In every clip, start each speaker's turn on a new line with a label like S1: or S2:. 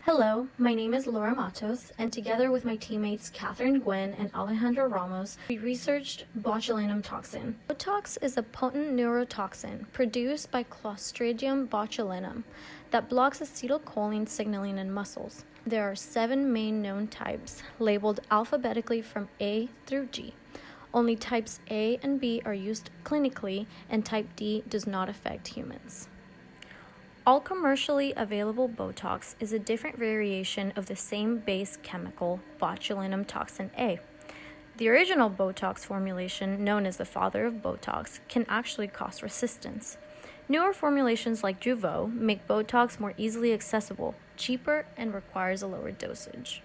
S1: Hello, my name is Laura Matos, and together with my teammates Catherine Nguyen and Alejandro Ramos, we researched botulinum toxin. Botox is a potent neurotoxin produced by Clostridium botulinum that blocks acetylcholine signaling in muscles. There are 7 main known types, labeled alphabetically from A through G. Only types A and B are used clinically, and type D does not affect humans. All commercially available Botox is a different variation of the same base chemical, botulinum toxin A. The original Botox formulation, known as the father of Botox, can actually cause resistance. Newer formulations like Jeuveau make Botox more easily accessible, cheaper, and requires a lower dosage.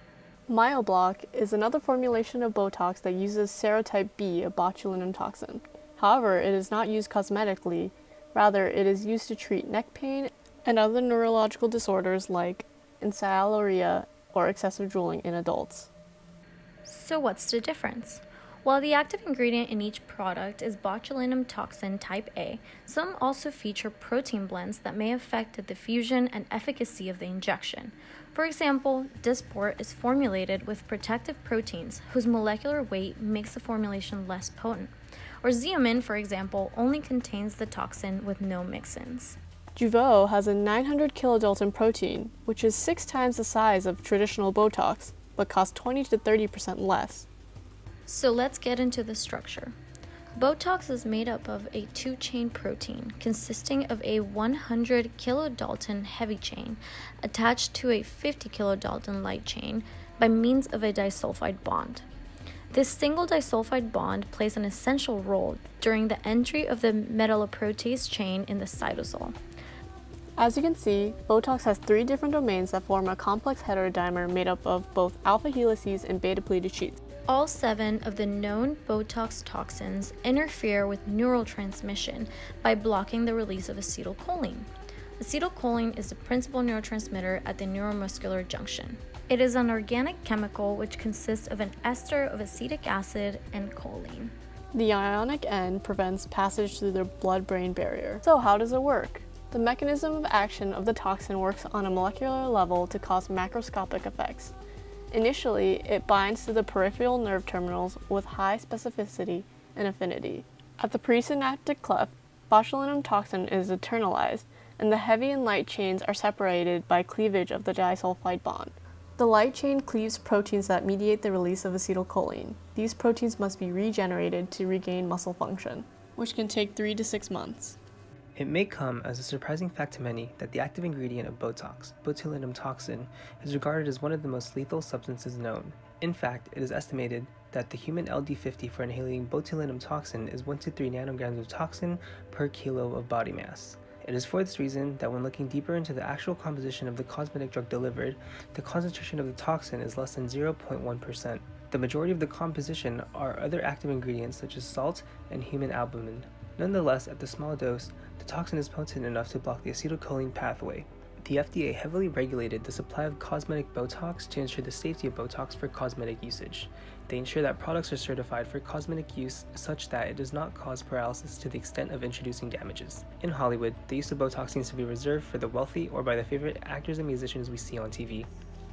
S2: Myoblock is another formulation of Botox that uses serotype B of botulinum toxin. However, it is not used cosmetically. Rather, it is used to treat neck pain and other neurological disorders like ensialuria or excessive drooling in adults.
S1: So what's the difference? While the active ingredient in each product is botulinum toxin type A, some also feature protein blends that may affect the diffusion and efficacy of the injection. For example, Dysport is formulated with protective proteins whose molecular weight makes the formulation less potent. Or Xeomin, for example, only contains the toxin with no mix-ins.
S2: Jeuveau has a 900 kilodalton protein, which is 6 times the size of traditional Botox, but costs 20 to 30% less.
S1: So let's get into the structure. Botox is made up of a 2-chain protein consisting of a 100 kilodalton heavy chain attached to a 50 kilodalton light chain by means of a disulfide bond. This single disulfide bond plays an essential role during the entry of the metalloproteinase chain in the cytosol.
S2: As you can see, Botox has 3 different domains that form a complex heterodimer made up of both alpha helices and beta pleated sheets.
S1: All 7 of the known Botox toxins interfere with neural transmission by blocking the release of acetylcholine. Acetylcholine is the principal neurotransmitter at the neuromuscular junction. It is an organic chemical which consists of an ester of acetic acid and choline.
S2: The ionic end prevents passage through the blood-brain barrier. So how does it work? The mechanism of action of the toxin works on a molecular level to cause macroscopic effects. Initially, it binds to the peripheral nerve terminals with high specificity and affinity. At the presynaptic cleft, botulinum toxin is internalized, and the heavy and light chains are separated by cleavage of the disulfide bond. The light chain cleaves proteins that mediate the release of acetylcholine. These proteins must be regenerated to regain muscle function, which can take 3 to 6 months.
S3: It may come as a surprising fact to many that the active ingredient of Botox, botulinum toxin, is regarded as one of the most lethal substances known. In fact, it is estimated that the human LD50 for inhaling botulinum toxin is 1 to 3 nanograms of toxin per kilo of body mass. It is for this reason that when looking deeper into the actual composition of the cosmetic drug delivered, the concentration of the toxin is less than 0.1%. The majority of the composition are other active ingredients such as salt and human albumin. Nonetheless, at the small dose, the toxin is potent enough to block the acetylcholine pathway. The FDA heavily regulated the supply of cosmetic Botox to ensure the safety of Botox for cosmetic usage. They ensure that products are certified for cosmetic use such that it does not cause paralysis to the extent of introducing damages. In Hollywood, the use of Botox seems to be reserved for the wealthy or by the favorite actors and musicians we see on TV.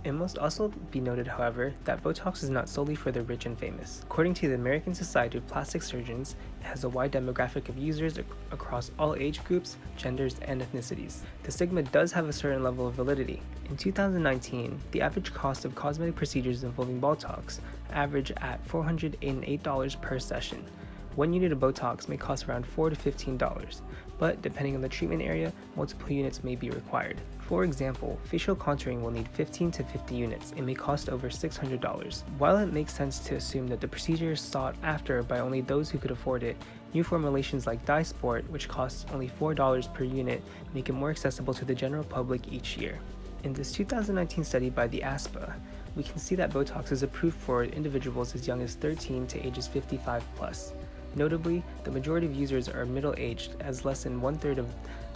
S3: It must also be noted, however, that Botox is not solely for the rich and famous. According to the American Society of Plastic Surgeons, it has a wide demographic of users across all age groups, genders, and ethnicities. The stigma does have a certain level of validity. In 2019, the average cost of cosmetic procedures involving Botox averaged at $408 per session. 1 unit of Botox may cost around $4 to $15, but depending on the treatment area, multiple units may be required. For example, facial contouring will need 15 to 50 units and may cost over $600. While it makes sense to assume that the procedure is sought after by only those who could afford it, new formulations like Dysport, which costs only $4 per unit, make it more accessible to the general public each year. In this 2019 study by the ASPA, we can see that Botox is approved for individuals as young as 13 to ages 55 plus. Notably, the majority of users are middle-aged, as less than 1/3 of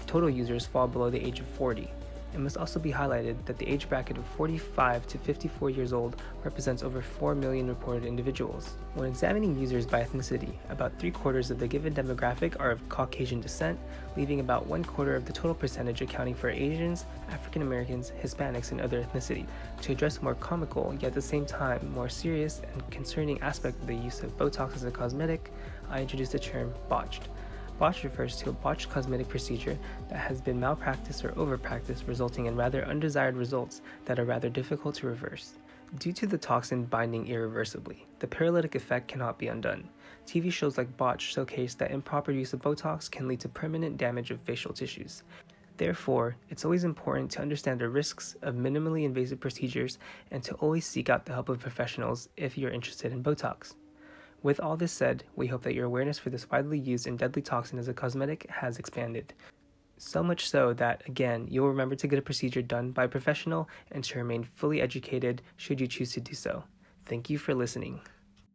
S3: total users fall below the age of 40. It must also be highlighted that the age bracket of 45 to 54 years old represents over 4 million reported individuals. When examining users by ethnicity, about 3/4 of the given demographic are of Caucasian descent, leaving about 1/4 of the total percentage accounting for Asians, African Americans, Hispanics, and other ethnicity. To address a more comical, yet at the same time more serious and concerning aspect of the use of Botox as a cosmetic, I introduced the term botched. Botched refers to a botched cosmetic procedure that has been malpracticed or overpracticed, resulting in rather undesired results that are rather difficult to reverse. Due to the toxin binding irreversibly, the paralytic effect cannot be undone. TV shows like Botched showcase that improper use of Botox can lead to permanent damage of facial tissues. Therefore, it's always important to understand the risks of minimally invasive procedures and to always seek out the help of professionals if you're interested in Botox. With all this said, we hope that your awareness for this widely used and deadly toxin as a cosmetic has expanded. So much so that, again, you'll remember to get a procedure done by a professional and to remain fully educated should you choose to do so. Thank you for listening.